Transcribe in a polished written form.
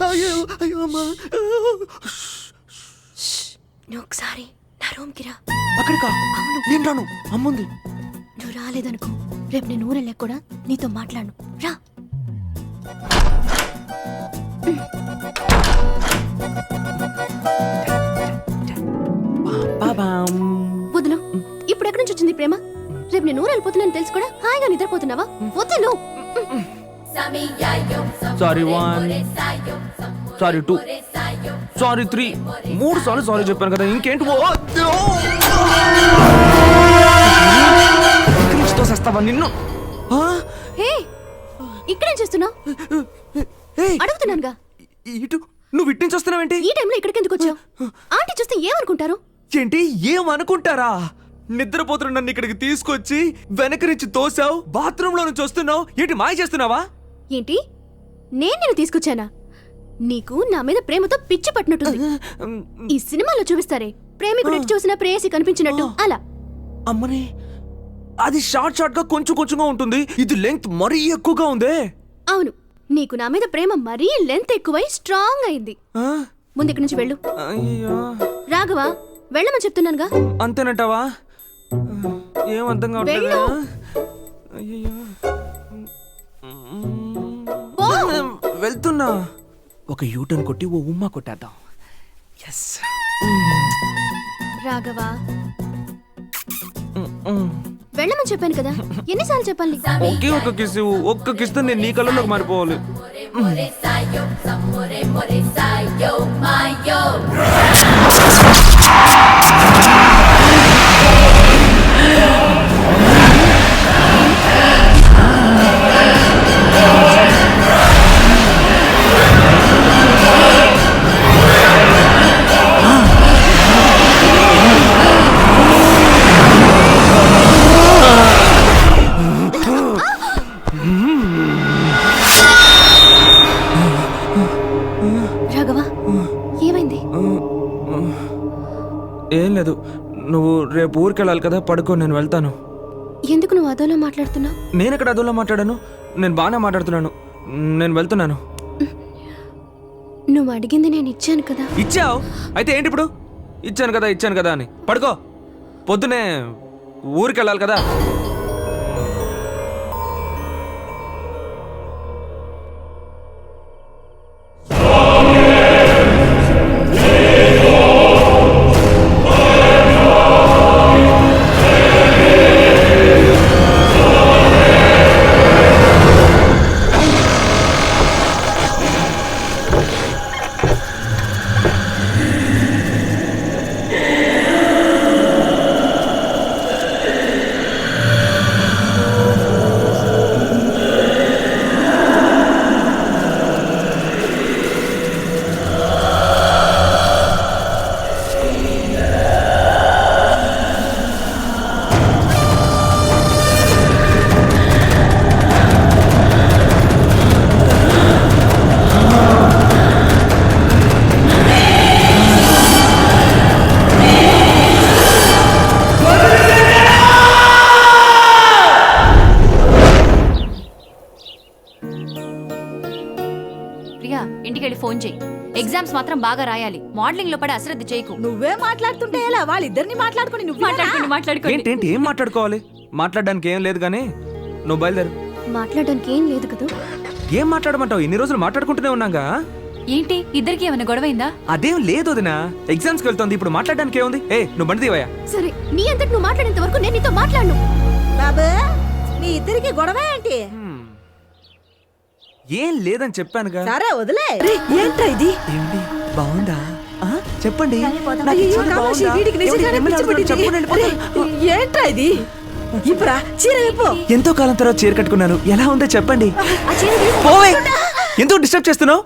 అయ్యో అయ్యో అమ్మా. నువ్వు ఒకసారి నా రూమ్కి రా. అక్కడికా? అవును. నేను రాను, అమ్ముంది. నువ్వు రాలేదనుకో, రేపు నేను ఊరెళ్ళా కూడా నీతో మాట్లాడను. రా. వదులు. ఇప్పుడు ఎక్కడి నుంచి వచ్చింది ప్రేమ? రేపు నేను ఊరు వెళ్ళిపోతున్నాను తెలుసు కూడా హాయిగా నిద్రపోతున్నావా? వదులు. సారీ 1, సారీ 2, సారీ 3, 3 సార్లు సారీ చెప్పాను కదా, ఇంకేంటి? తోసేస్తావా నిన్ను? హే, ఇక్కడేం చేస్తున్నావు? అడుగుతున్నానుగా. ఇటు నువ్వు ఇటు నుంచి వస్తున్నావేంటి? ఈ టైంలో ఇక్కడికి ఎందుకు వచ్చావు? ఆంటీ చూస్తే ఏమనుకుంటారు? ఏంటి ఏమనుకుంటారా? నిద్రపోతున్న నన్ను ఇక్కడికి తీసుకొచ్చి వెనక నుంచి తోసావు, బాత్రూమ్ లో నుంచి వస్తున్నావు. ఏంటి మాయ చేస్తున్నావా? ఏంటి నేను నిన్ను తీసుకొచ్చానా? నీకు నా మీద ప్రేమతో పిచ్చి పట్టినట్టుంది. ఈ సినిమాలో చూపిస్తారే, ప్రేమికుడు చూసిన ప్రేయసి కనిపించినట్టు అలా. అమ్మనే, అది షార్ట్ గా కొంచెం కొంచెంగా ఉంటుంది, ఇది లెంగ్త్ మరీ ఎక్కువగా ఉందే. అవును, నీకు నా మీద ప్రేమ మరీ లెంత్ ఎక్కువై స్ట్రాంగ్ అయింది. ముందు ఇక్కడి నుంచి వెళ్ళు. రాఘవా, వెళ్ళమని చెప్తున్నానుగా. అంతేనంటావా? ఏం అర్థం కావట్లేదా? వెళ్తున్నా. ఒక యూటర్న్ కొట్టి ఓ ఉమ్మా కొట్టేద్దాం. ఎస్ రాఘవా, వెళ్ళమని చెప్పాను కదా, ఎన్నిసార్లు చెప్పాలి? ఒకే ఒక్క కిస్, ఒక్క కిస్ తో నేను నీ కళ్ళలోకి మారిపోవాలి. రాఘవా, ఏమైంది? ఏం లేదు, నువ్వు రేపు ఊరికి వెళ్ళాలి కదా, పడుకో, నేను వెళ్తాను. ఎందుకు నువ్వు అదోలా మాట్లాడుతున్నావు? నేను ఎక్కడ అదోలా మాట్లాడాను? నేను బాగానే మాట్లాడుతున్నాను. నేను వెళ్తున్నాను. నువ్వు అడిగింది నేను ఇచ్చాను కదా. ఇచ్చావు? అయితే ఏంటి ఇప్పుడు? ఇచ్చాను కదా అని పడుకో. పొద్దునే ఊరికి వెళ్ళాలి కదా. ప్రియా, ఇంటికెళ్ళి ఫోన్ చేయి. ఎగ్జామ్స్ మాత్రం బాగా రాయాలి. మోడలింగ్ లో పడి అశ్రద్ధ చేయకు. నువ్వే మాట్లాడుతుంటే ఎలా? వాళ్ళిద్దరిని మాట్లాడుకుని నువ్వు మాట్లాడుకోండి. ఏంటి ఏం మాట్లాడుకోవాలి? మాట్లాడడానికి ఏం లేదు కానీ నువ్వు బయలుదేరు. మాట్లాడడానికి ఏం లేదు కదా. ఏం మాట్లాడమంటావు? ఇన్ని రోజులు మాట్లాడుకుంటూనే ఉన్నాగా. ఏంటి ఇద్దరికి ఏమైనా గొడవైందా? అదేం లేదు వదినా, ఎగ్జామ్స్కి వెళ్తుంది, ఇప్పుడు మాట్లాడడానికి ఏముంది? నువ్వు బండి తీవయ్యా. సరే, నీ అంతటి నువ్వు మాట్లాడేంత వరకు నేను నీతో మాట్లాడను. బాబు, మీ ఇద్దరికి గొడవ ఏంటి? ఏం లేదని చెప్పానుగా. సరే వదిలే. ఏంట్రా ఇది? ఏంటి బాగుందా? చెప్పండి. ఏంట్రా ఇది? ఇప్పుడా చీర విప్పు. ఎంతో కాలం తర్వాత చీర కట్టుకున్నాను, ఎలా ఉందో చెప్పండి. పోవే, ఎందుకు డిస్టర్బ్ చేస్తున్నావు?